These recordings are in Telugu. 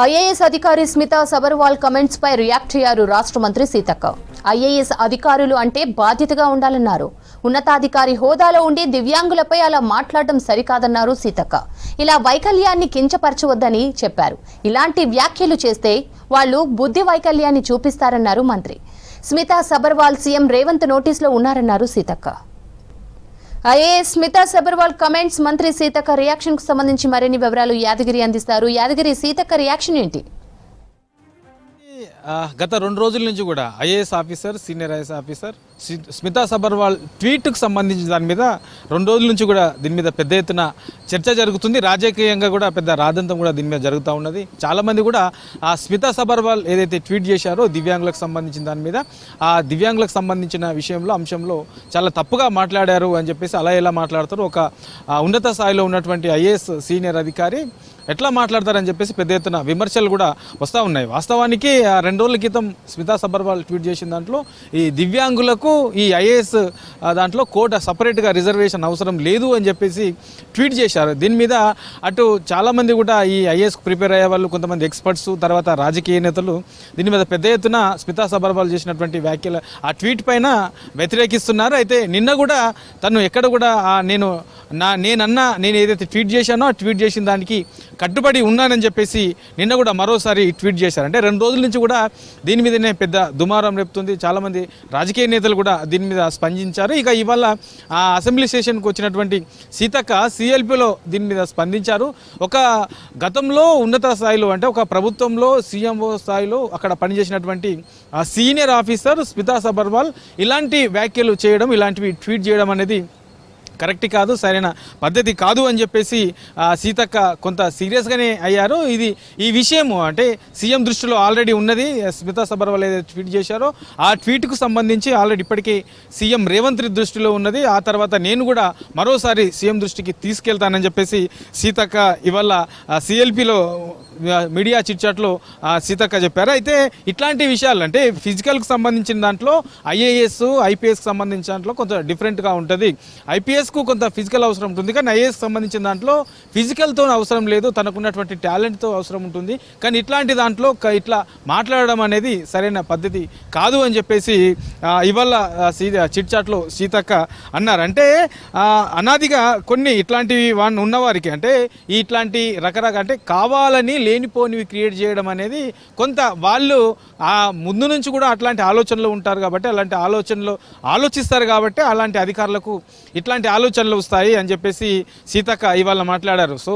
ఐఏఎస్ అధికారి స్మితా సబర్వాల్ కమెంట్స్ పై రియాక్ట్ అయ్యారు రాష్ట్ర మంత్రి సీతక్క. ఐఏఎస్ అధికారులు అంటే బాధ్యతగా ఉండాలన్నారు. ఉన్నతాధికారి హోదాలో ఉండి దివ్యాంగులపై అలా మాట్లాడటం సరికాదన్నారు సీతక్క. ఇలా వైకల్యాన్ని కించపరచవద్దని చెప్పారు. ఇలాంటి వ్యాఖ్యలు చేస్తే వాళ్లు బుద్ధి వైకల్యాన్ని చూపిస్తారన్నారు మంత్రి. స్మితా సబర్వాల్ సీఎం రేవంత్ నోటీసులో ఉన్నారన్నారు సీతక్క. ఐఏఎస్ స్మితా సబర్వాల్ కమెంట్స్, మంత్రి సీతక్క రియాక్షన్ కు సంబంధించి మరిన్ని వివరాలు యాదగిరి అందిస్తారు. యాదగిరి, సీతక్క రియాక్షన్ ఏంటి? గత 2 రోజుల నుంచి కూడా IAS officer, senior IAS officer Smita Sabharwal ట్వీట్కు సంబంధించిన దాని మీద 2 రోజుల నుంచి కూడా దీని మీద పెద్ద ఎత్తున చర్చ జరుగుతుంది. రాజకీయంగా కూడా పెద్ద రాదంతం కూడా దీని మీద జరుగుతూ ఉన్నది. చాలామంది కూడా ఆ స్మితా సబర్వాల్ ఏదైతే ట్వీట్ చేశారో దివ్యాంగులకు సంబంధించిన దాని మీద, ఆ దివ్యాంగులకు సంబంధించిన అంశంలో చాలా తప్పుగా మాట్లాడారు అని చెప్పేసి అలా ఎలా మాట్లాడతారు, ఒక ఉన్నత స్థాయిలో ఉన్నటువంటి ఐఏఎస్ సీనియర్ అధికారి ఎట్లా మాట్లాడతారని చెప్పేసి పెద్ద ఎత్తున విమర్శలు కూడా వస్తూ ఉన్నాయి. వాస్తవానికి 2 రోజుల క్రితం స్మితా సబర్వాల్ ట్వీట్ చేసిన దాంట్లో ఈ దివ్యాంగులకు ఈ ఐఏఎస్ దాంట్లో కోట సపరేట్గా రిజర్వేషన్ అవసరం లేదు అని చెప్పేసి ట్వీట్ చేశారు. దీని మీద అటు చాలామంది కూడా ఈ ఐఏఎస్కు ప్రిపేర్ అయ్యే వాళ్ళు, కొంతమంది ఎక్స్పర్ట్స్, తర్వాత రాజకీయ నేతలు దీని మీద పెద్ద ఎత్తున స్మితా సబర్వాల్ చేసినటువంటి వ్యాఖ్యలు ఆ ట్వీట్ పైన వ్యతిరేకిస్తున్నారు. అయితే నిన్న కూడా తను ఎక్కడ కూడా నేను ఏదైతే ట్వీట్ చేశానో ఆ ట్వీట్ చేసిన దానికి కట్టుబడి ఉన్నానని చెప్పేసి నిన్న కూడా మరోసారి ట్వీట్ చేశారు. అంటే 2 రోజుల నుంచి కూడా దీని మీదనే పెద్ద దుమారం రేపుతుంది. చాలామంది రాజకీయ నేతలు కూడా దీని మీద స్పందించారు. ఇక ఇవాళ ఆ అసెంబ్లీ సెషన్కి వచ్చినటువంటి సీతక్క సిఎల్పిలో దీని మీద స్పందించారు. ఒక గతంలో ఉన్నత స్థాయిలో, అంటే ఒక ప్రభుత్వంలో సీఎంఓ స్థాయిలో అక్కడ పనిచేసినటువంటి సీనియర్ ఆఫీసర్ స్మితా సబర్వాల్ ఇలాంటి వ్యాఖ్యలు చేయడం, ఇలాంటివి ట్వీట్ చేయడం అనేది కరెక్ట్ కాదు, సరైన పద్ధతి కాదు అని చెప్పేసి సీతక్క కొంత సీరియస్గానే అయ్యారు. ఈ విషయము అంటే సీఎం దృష్టిలో ఆల్రెడీ ఉన్నది. స్మితా సబర్వాల్ ఏదైతే ట్వీట్ చేశారో ఆ ట్వీట్కు సంబంధించి ఆల్రెడీ ఇప్పటికీ సీఎం రేవంత్ దృష్టిలో ఉన్నది. ఆ తర్వాత నేను కూడా మరోసారి సీఎం దృష్టికి తీసుకెళ్తానని చెప్పేసి సీతక్క ఇవాళ సిఎల్పిలో మీడియా చిట్చాట్లో సీతక్క చెప్పారు. అయితే ఇట్లాంటి విషయాలు అంటే ఫిజికల్కి సంబంధించిన దాంట్లో ఐఏఎస్, ఐపీఎస్కి సంబంధించిన దాంట్లో కొంత డిఫరెంట్గా ఉంటుంది. ఐపీఎస్కు కొంత ఫిజికల్ అవసరం ఉంటుంది, కానీ ఐఏఎస్కి సంబంధించిన దాంట్లో ఫిజికల్తో అవసరం లేదు, తనకున్నటువంటి టాలెంట్తో అవసరం ఉంటుంది. కానీ ఇట్లాంటి దాంట్లో ఇట్లా మాట్లాడడం అనేది సరైన పద్ధతి కాదు అని చెప్పేసి ఇవాళ చిట్చాట్లో సీతక్క అన్నారు. అంటే అనాదిగా కొన్ని ఇట్లాంటివి ఉన్నవారికి, అంటే ఇట్లాంటి రకరకాల అంటే కావాలని లేనిపోనివి క్రియేట్ చేయడం అనేది కొంత వాళ్ళు ఆ ముందు నుంచి కూడా అట్లాంటి ఆలోచనలు ఉంటారు కాబట్టి, అలాంటి ఆలోచనలు ఆలోచిస్తారు కాబట్టి అలాంటి అధికారులకు ఇట్లాంటి ఆలోచనలు వస్తాయి అని చెప్పేసి సీతక్క ఇవాళ మాట్లాడారు. సో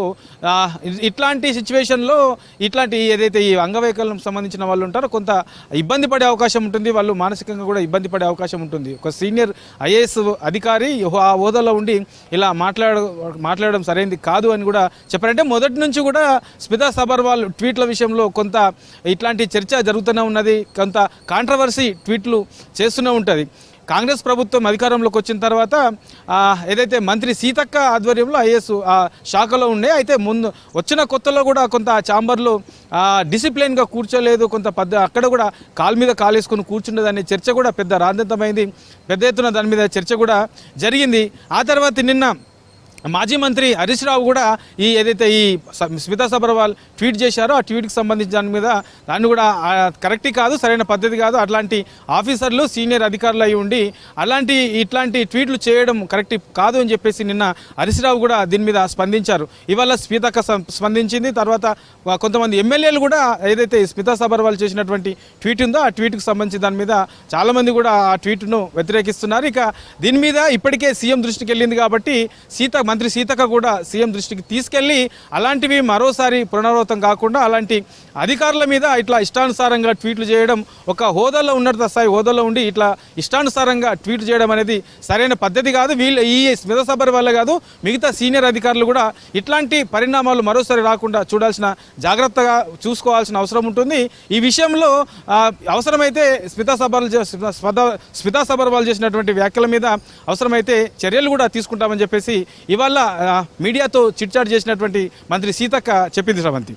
ఇట్లాంటి సిచ్యువేషన్లో ఇట్లాంటి ఏదైతే ఈ అంగవైకల్యం సంబంధించిన వాళ్ళు ఉంటారో కొంత ఇబ్బంది పడే అవకాశం ఉంటుంది, వాళ్ళు మానసికంగా కూడా ఇబ్బంది పడే అవకాశం ఉంటుంది. ఒక సీనియర్ ఐఏఎస్ అధికారి ఆ హోదాలో ఉండి ఇలా మాట్లాడడం సరైనది కాదు అని కూడా చెప్పారంటే మొదటి నుంచి కూడా స్మితా సబర్వాల్ ట్వీట్ల విషయంలో కొంత ఇట్లాంటి చర్చ జరుగుతూనే ఉన్నది, కొంత కాంట్రవర్సీ ట్వీట్లు చేస్తూనే ఉంటుంది. కాంగ్రెస్ ప్రభుత్వం అధికారంలోకి వచ్చిన తర్వాత ఏదైతే మంత్రి సీతక్క ఆధ్వర్యంలో ఐఏఎస్ శాఖలో ఉండే, అయితే ముందు వచ్చిన కొత్తలో కూడా కొంత ఛాంబర్లో డిసిప్లిన్గా కూర్చోలేదు, కొంత అక్కడ కూడా కాలు మీద కాలేసుకొని కూర్చుండేదాన్ని చర్చ కూడా పెద్ద రాందంతమైంది, పెద్ద ఎత్తున దాని మీద చర్చ కూడా జరిగింది. ఆ తర్వాత నిన్న మాజీ మంత్రి హరీష్ రావు కూడా ఏదైతే ఈ స్మితా సబర్వాల్ ట్వీట్ చేశారో ఆ ట్వీట్కి సంబంధించిన దాని మీద దాన్ని కూడా కరెక్ట్ కాదు, సరైన పద్ధతి కాదు, అట్లాంటి ఆఫీసర్లు సీనియర్ అధికారులు అయి ఉండి ఇట్లాంటి ట్వీట్లు చేయడం కరెక్ట్ కాదు అని చెప్పేసి నిన్న హరీష్ రావు కూడా దీని మీద స్పందించారు. ఇవాళ స్మితక్క స్పందించింది. తర్వాత కొంతమంది ఎమ్మెల్యేలు కూడా ఏదైతే స్మితా సబర్వాల్ చేసినటువంటి ట్వీట్ ఉందో ఆ ట్వీట్కి సంబంధించి దాని మీద చాలామంది కూడా ఆ ట్వీట్ను వ్యతిరేకిస్తున్నారు. ఇక దీని మీద ఇప్పటికే సీఎం దృష్టికి వెళ్ళింది కాబట్టి మంత్రి సీతక్క కూడా సీఎం దృష్టికి తీసుకెళ్లి అలాంటివి మరోసారి పునరావృతం కాకుండా అలాంటి అధికారుల మీద ఇట్లా ఇష్టానుసారంగా ట్వీట్లు చేయడం, ఒక హోదాలో ఉన్నత స్థాయి హోదాలో ఉండి ఇట్లా ఇష్టానుసారంగా ట్వీట్ చేయడం అనేది సరైన పద్ధతి కాదు. ఈ స్మితా సబర్వాల్ కాదు, మిగతా సీనియర్ అధికారులు కూడా ఇట్లాంటి పరిణామాలు మరోసారి రాకుండా జాగ్రత్తగా చూసుకోవాల్సిన అవసరం ఉంటుంది. ఈ విషయంలో అవసరమైతే స్మితా సబర్వాల్ చేసినటువంటి వ్యాఖ్యల మీద అవసరమైతే చర్యలు కూడా తీసుకుంటామని చెప్పేసి ఇవాళ మీడియాతో చిట్చాట్ చేసినటువంటి మంత్రి సీతక్క చెప్పింది. శ్రవంతి.